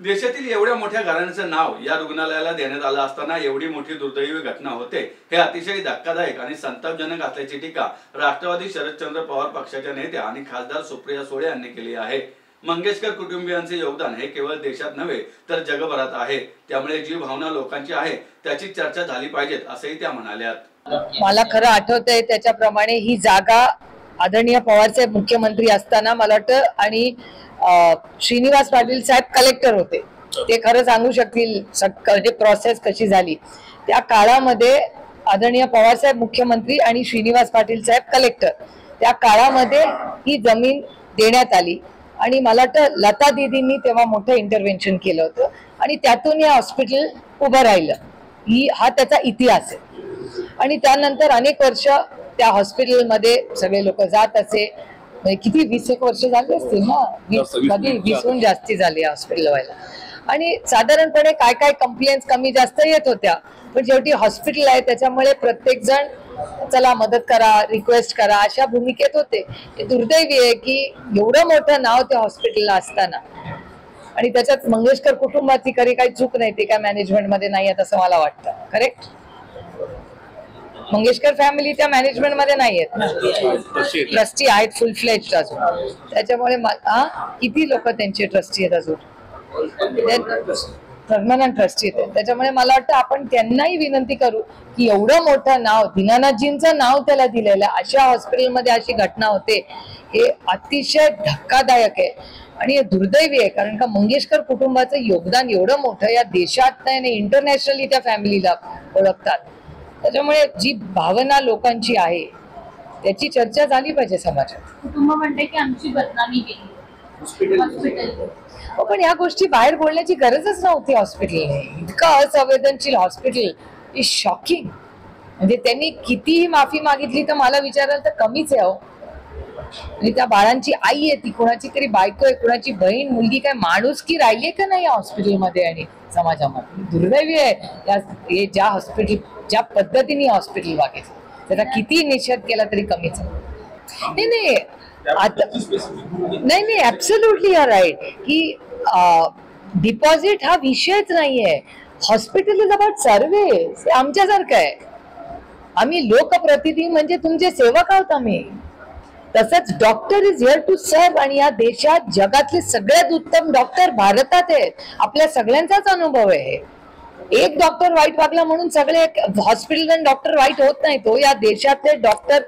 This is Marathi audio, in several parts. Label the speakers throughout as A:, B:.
A: देशातील एवढ्या मोठ्या घराण्याचं नाव या रुग्णालयाला देण्यात आलं असताना एवढी मोठी दुर्दैवी घटना होते हे अतिशय धक्कादायक आणि संतापजनक असल्याची टीका राष्ट्रवादी शरदचंद्र पवार पक्षाच्या नेत्या आणि खासदार सुप्रिया सुळे यांनी केली आहे। मंगेशकर कुटुंबियांचे योगदान हे केवळ देशात नव्हे तर जगभरात आहे, त्यामुळे जी भावना लोकांची आहे त्याची चर्चा झाली पाहिजे असंही त्या म्हणाल्यात।
B: मला खरं आठवतंय त्याच्याप्रमाणे ही जागा आदरणीय पवारसाहेब मुख्यमंत्री असताना मला वाटतं आणि श्रीनिवास पाटील साहेब कलेक्टर होते, ते खरं सांगू शकतील म्हणजे प्रोसेस कशी झाली। त्या काळामध्ये आदरणीय पवारसाहेब मुख्यमंत्री आणि श्रीनिवास पाटील साहेब कलेक्टर, त्या काळामध्ये ही जमीन देण्यात आली आणि मला वाटतं लता दीदींनी तेव्हा मोठं इंटरव्हेन्शन केलं होतं आणि त्यातून हे हॉस्पिटल उभं राहिलं। हा त्याचा इतिहास आहे। आणि त्यानंतर अनेक वर्ष त्या हॉस्पिटलमध्ये सगळे लोक जात असे, किती 20 वर्ष झाली असतील ना, 20हून जास्ती झाली हॉस्पिटल व्हायला। आणि साधारणपणे काय काय कंप्लेंट्स कमी जास्त येत होत्या, पण शेवटी हॉस्पिटल आहे त्याच्यामुळे प्रत्येक जण चला मदत करा, रिक्वेस्ट करा अशा भूमिकेत होते। हे दुर्दैवी आहे की एवढं मोठं नाव त्या हॉस्पिटलला असताना आणि त्याच्यात मंगेशकर कुटुंबाची काही चूक नाही, ते काय मॅनेजमेंट मध्ये नाही आहेत असं मला वाटतं। करेक्ट, मंगेशकर फॅमिली त्या मॅनेजमेंट मध्ये नाही आहेत, ट्रस्टी आहेत फुल फ्लेज्ड अजून, त्याच्यामुळे किती लोक त्यांचे ट्रस्टी आहेत अजून, परमनंट ट्रस्टी आहेत, त्याच्यामुळे मला वाटतं आपण त्यांनाही विनंती करू की एवढं मोठं नाव, दीनानाथजींचं नाव त्याला दिलेलं अशा हॉस्पिटलमध्ये अशी घटना होते हे अतिशय धक्कादायक आहे आणि हे दुर्दैवी आहे। कारण का मंगेशकर कुटुंबाचं योगदान एवढं मोठं या देशात नाही, इंटरनॅशनली त्या फॅमिलीला ओळखतात, त्याच्यामुळे जी भावना लोकांची आहे त्याची चर्चा झाली पाहिजे समाजात।
C: कुटुंब म्हणते की आमची बदनामी केली हॉस्पिटल,
B: पण या गोष्टी बाहेर बोलण्याची गरजच नव्हती। हॉस्पिटलने इतकं असंवेदनशील हॉस्पिटल इज शॉकिंग, म्हणजे त्यांनी कितीही माफी मागितली तर मला विचाराल तर कमीच आहे। आणि त्या बाळांची आई आहे, ती कोणाची तरी बायको आहे, कोणाची बहीण मुलगी, काय माणूस की राहिली का नाही या हॉस्पिटलमध्ये आणि समाजामध्ये। दुर्दैवी आहे ज्या हॉस्पिटल ज्या पद्धतीने हॉस्पिटल वागायचं, त्याचा किती निषेध केला तरी कमीच आहे। नाही नाही ऍब्सोल्युटली यू राईट की डिपॉझिट हा विषयच नाहीये। हॉस्पिटल इज अबाउट सर्व्हिस, आमच्यासारखं आहे, आम्ही लोकप्रतिनिधी म्हणजे तुमचे सेवक आहोत आम्ही। तसंच doctor is here to serve आणि या देशात जगातले सगळ्यात उत्तम डॉक्टर भारतात आहेत, आपल्या सगळ्यांचाच अनुभव आहे। एक डॉक्टर वाईट वागला म्हणून सगळे हॉस्पिटल आणि डॉक्टर वाईट होत नाही, तो या देशातले डॉक्टर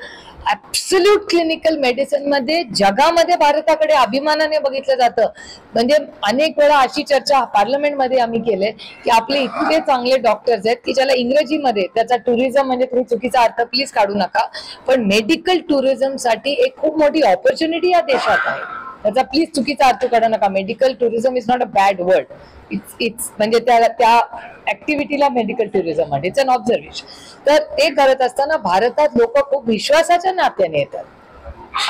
B: ऍब्सोल्यूट क्लिनिकल मेडिसिन मध्ये जगामध्ये भारताकडे अभिमानाने बघितलं जातं। म्हणजे अनेक वेळा अशी चर्चा पार्लमेंटमध्ये आम्ही केले की आपले इतके चांगले डॉक्टर्स आहेत की ज्याला इंग्रजीमध्ये त्याचा टुरिझम म्हणजे तुम्ही चुकीचा अर्थ प्लीज काढू नका, पण मेडिकल टुरिझम साठी एक खूप मोठी ऑपॉर्च्युनिटी या देशात आहे, त्याचा प्लीज चुकीचा अर्थ काढू नका। Medical tourism is not a bad word, it's म्हणजे त्या ऍक्टिव्हिटीला मेडिकल टुरिझम म्हणजे इट्स अन ऑब्झर्वेशन। तर ते करत असताना भारतात लोक खूप विश्वासाच्या नात्याने येतात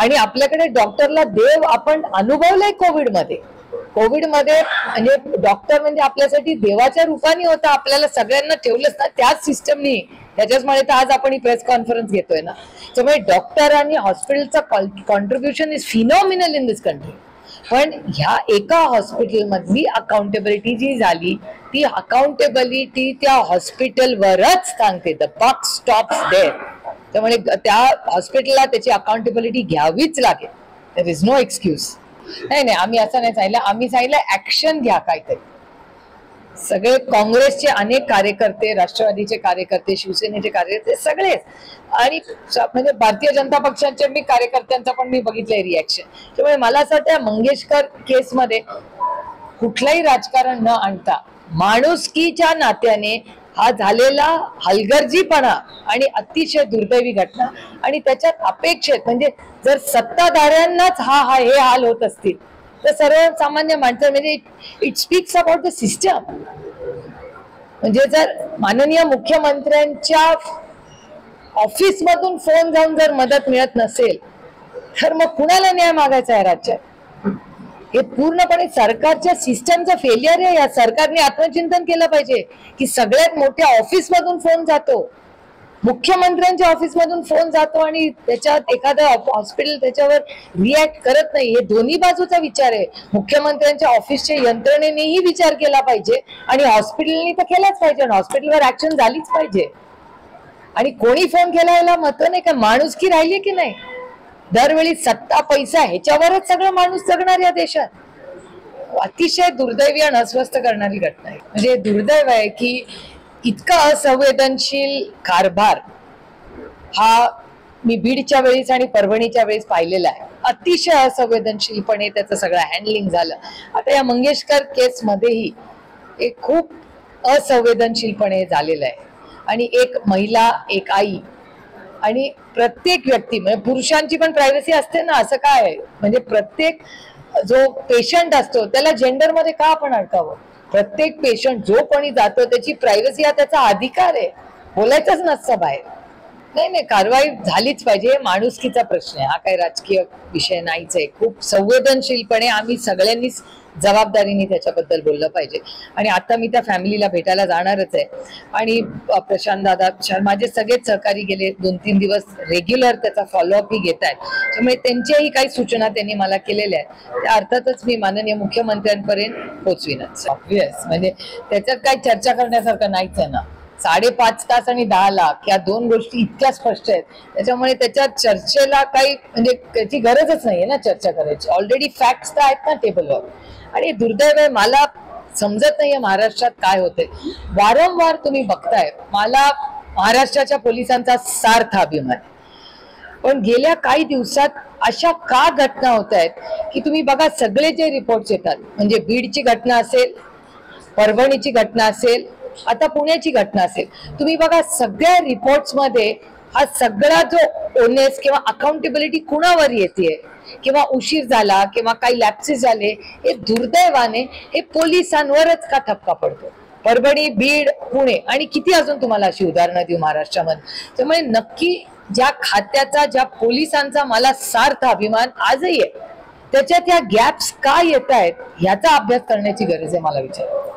B: आणि आपल्याकडे डॉक्टरला देव आपण अनुभवलंय कोविडमध्ये म्हणजे डॉक्टर म्हणजे आपल्यासाठी देवाच्या रूपाने होता, आपल्याला सगळ्यांना ठेवलंच ना त्याच सिस्टमनी, त्याच्याचमुळे तर आज आपण ही प्रेस कॉन्फरन्स घेतोय ना। त्यामुळे डॉक्टर आणि हॉस्पिटलचा contribution is phenomenal in this country. पण ह्या एका हॉस्पिटल मधली अकाउंटेबिलिटी जी झाली ती अकाउंटेबिलिटी त्या हॉस्पिटलवरच सांगते, द बक स्टॉप्स देअर। त्यामुळे त्या हॉस्पिटलला त्याची अकाउंटेबिलिटी घ्यावीच लागेल, देयर इज नो एक्सक्यूज। नाही आम्ही असं नाही सांगितलं, आम्ही सांगितलं ऍक्शन घ्या काहीतरी। सगळे काँग्रेसचे अनेक कार्यकर्ते, राष्ट्रवादीचे कार्यकर्ते, शिवसेनेचे कार्यकर्ते सगळेच आणि म्हणजे भारतीय जनता पक्षाच्या मी कार्यकर्त्यांचा पण मी बघितलंय रिॲक्शन। त्यामुळे मला असं वाटतं मंगेशकर केसमध्ये कुठलंही राजकारण न आणता माणुसकीच्या नात्याने हा झालेला हलगर्जीपणा आणि अतिशय दुर्दैवी घटना आणि त्याच्यात अपेक्षित म्हणजे जर सत्ताधाऱ्यांनाच हे हाल होत असतील तर सर्वसामान्य माणसं म्हणजे it speaks about the system. म्हणजे जर माननीय मुख्यमंत्र्यांच्या ऑफिस मधून फोन जाऊन जर मदत मिळत नसेल तर मग कुणाला न्याय मागायचा आहे राज्यात? हे पूर्णपणे सरकारच्या सिस्टमचं फेलियर आहे। या सरकारने आत्मचिंतन केलं पाहिजे की सगळ्यात मोठ्या ऑफिस मधून फोन जातो, मुख्यमंत्र्यांच्या ऑफिसमधून फोन जातो आणि त्याच्यात एखादं हॉस्पिटल त्याच्यावर रिॲक्ट करत नाही. हे दोन्ही बाजूचा विचार आहे. मुख्यमंत्र्यांच्या ऑफिसच्या यंत्रणेनेही विचार केला पाहिजे आणि हॉस्पिटलनी तर केलाच पाहिजे आणि हॉस्पिटलवर ऍक्शन झालीच पाहिजे. आणि कोणी फोन केला याला महत्व नाही का? माणुसकी राहिली की नाही? दरवेळी सत्ता पैसा ह्याच्यावरच सगळं माणूस जगणार या देशात. अतिशय दुर्दैवी आणि अस्वस्थ करणारी घटना आहे. म्हणजे दुर्दैव आहे की इतका असंवेदनशील कारभार हा मी बीडच्या वेळेस आणि परभणीच्या वेळेस पाहिलेला आहे. अतिशय असंवेदनशीलपणे त्याचं सगळं हँडलिंग झालं. आता या मंगेशकर केसमध्येही एक खूप असंवेदनशीलपणे झालेलं आहे. आणि एक महिला, एक आई आणि प्रत्येक व्यक्ती म्हणजे पुरुषांची पण प्रायव्हसी असते ना, असं काय आहे? म्हणजे प्रत्येक जो पेशंट असतो त्याला जेंडरमध्ये का आपण अडकावं? प्रत्येक पेशंट जो कोणी जातो त्याची प्रायव्हसी हा त्याचा अधिकार आहे, बोलायचंच नसतं बाहेर. नाही, कारवाई झालीच पाहिजे. माणुसकीचा प्रश्न आहे हा, काही राजकीय विषय नाहीच आहे. खूप संवेदनशीलपणे आम्ही सगळ्यांनीच जबाबदारीने त्याच्याबद्दल बोललं पाहिजे. आणि आता मी त्या फॅमिलीला भेटायला जाणारच आहे. आणि प्रशांत दादा, माझे सगळेच सहकारी गेले 2-3 दिवस रेग्युलर त्याचा फॉलोअपही घेत आहेत. त्यामुळे त्यांच्याही काही सूचना त्यांनी मला केलेल्या आहेत, त्या अर्थातच मी माननीय मुख्यमंत्र्यांपर्यंत पोहोचवीनच. ऑब्व्हियस म्हणजे त्याच्यात काही चर्चा करण्यासारखं नाहीच आहे ना. 5.5 तास आणि 10 लाख या दोन गोष्टी इतक्या स्पष्ट आहेत, त्याच्यामुळे त्याच्यात चर्चेला काही म्हणजे त्याची गरजच नाहीये ना चर्चा करायची. ऑलरेडी फॅक्ट्स तर आहेत ना टेबलवर. आणि दुर्दैव आहे, मला समजत नाहीये महाराष्ट्रात काय होते. वारंवार तुम्ही बघताय, मला महाराष्ट्राच्या पोलिसांचा सार्थ अभिमान, पण गेल्या काही दिवसात अशा का घटना होत आहेत की तुम्ही बघा, सगळे जे रिपोर्ट्स येतात म्हणजे बीडची घटना असेल, परभणीची घटना असेल, आता पुण्याची घटना असेल, तुम्ही बघा सगळ्या रिपोर्ट्स मध्ये हा सगळा जो ओनेस किंवा अकाउंटेबिलिटी कुणावर येते किंवा उशीर झाला किंवा काही लॅप्सेस झाले, हे दुर्दैवाने हे पोलिसांवरच का ठपका पडतो. परभणी, बीड, पुणे आणि किती अजून तुम्हाला अशी उदाहरणं देऊ महाराष्ट्रामध्ये. त्यामुळे नक्की ज्या खात्याचा, ज्या पोलिसांचा मला सार्थ अभिमान आजही आहे, त्याच्यात या गॅप्स का येत आहेत ह्याचा अभ्यास करण्याची गरज आहे मला विचार.